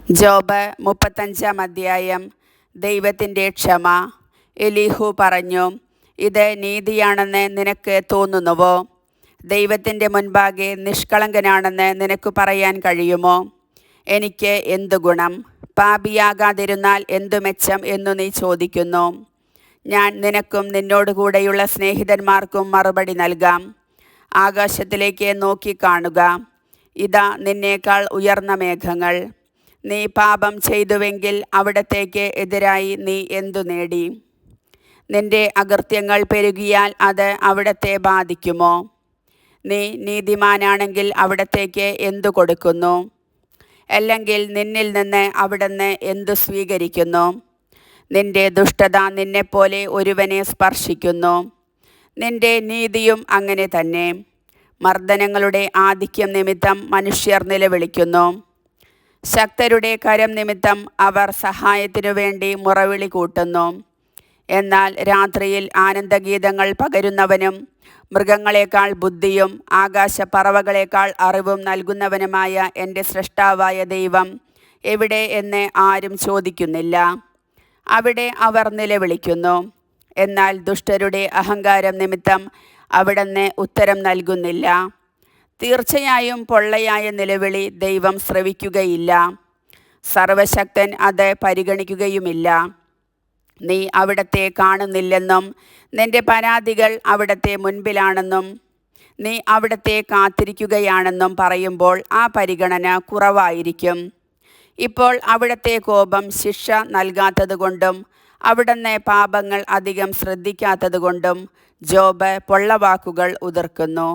Job 35-ാം അധ്യായം. ദൈവത്തിൻ്റെ ക്ഷമ. എലീഹു പറഞ്ഞു, ഇത് നീതിയാണെന്ന് നിനക്ക് തോന്നുന്നുവോ? ദൈവത്തിൻ്റെ മുൻപാകെ നിഷ്കളങ്കനാണെന്ന് നിനക്ക് പറയാൻ കഴിയുമോ? എനിക്ക് എന്തു ഗുണം? പാപിയാകാതിരുന്നാൽ എന്തു മെച്ചം എന്നു നീ ചോദിക്കുന്നു. ഞാൻ നിനക്കും നിന്നോടുകൂടെയുള്ള സ്നേഹിതന്മാർക്കും മറുപടി നൽകാം. ആകാശത്തിലേക്ക് നോക്കിക്കാണുക. ഇതാ നിന്നേക്കാൾ ഉയർന്ന മേഘങ്ങൾ. നീ പാപം ചെയ്തുവെങ്കിൽ അവിടത്തേക്ക് എതിരായി നീ എന്തു നേടി? നിന്റെ അകൃത്യങ്ങൾ പെരുകിയാൽ അത് അവിടത്തെ ബാധിക്കുമോ? നീ നീതിമാനാണെങ്കിൽ അവിടത്തേക്ക് എന്തു കൊടുക്കുന്നു? അല്ലെങ്കിൽ നിന്നിൽ നിന്ന് അവിടുന്ന് എന്തു സ്വീകരിക്കുന്നു? നിന്റെ ദുഷ്ടത നിന്നെപ്പോലെ ഒരുവനെ സ്പർശിക്കുന്നു. നിന്റെ നീതിയും അങ്ങനെ തന്നെ. മർദ്ദനങ്ങളുടെ ആധിക്യം നിമിത്തം മനുഷ്യർ നിലവിളിക്കുന്നു. ശക്തരുടെ കരം നിമിത്തം അവർ സഹായത്തിനു വേണ്ടി മുറവിളി കൂട്ടുന്നു. എന്നാൽ രാത്രിയിൽ ആനന്ദഗീതങ്ങൾ പകരുന്നവനും മൃഗങ്ങളെക്കാൾ ബുദ്ധിയും ആകാശപ്പറവകളെക്കാൾ അറിവും നൽകുന്നവനുമായ എൻ്റെ സ്രഷ്ടാവായ ദൈവം എവിടെ എന്ന് ആരും ചോദിക്കുന്നില്ല. അവിടെ അവർ നിലവിളിക്കുന്നു. എന്നാൽ ദുഷ്ടരുടെ അഹങ്കാരം നിമിത്തം അവിടുന്ന് ഉത്തരം നൽകുന്നില്ല. തീർച്ചയായും പൊള്ളയായ നിലവിളി ദൈവം ശ്രവിക്കുകയില്ല. സർവശക്തൻ അത് പരിഗണിക്കുകയുമില്ല. നീ അവിടത്തെ കാണുന്നില്ലെന്നും നിന്റെ പരാതികൾ അവിടത്തെ മുൻപിലാണെന്നും നീ അവിടത്തെ കാത്തിരിക്കുകയാണെന്നും പറയുമ്പോൾ ആ പരിഗണന കുറവായിരിക്കും. ഇപ്പോൾ അവിടത്തെ കോപം ശിക്ഷ നൽകാത്തതുകൊണ്ടും അവിടുന്ന് പാപങ്ങൾ അധികം ശ്രദ്ധിക്കാത്തതുകൊണ്ടും ജോബ് പൊള്ളവാക്കുകൾ ഉതിർക്കുന്നു,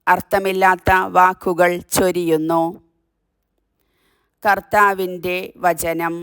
അർത്ഥമില്ലാത്ത വാക്കുകൾ ചൊരിയുന്നു. കർത്താവിൻ്റെ വചനം.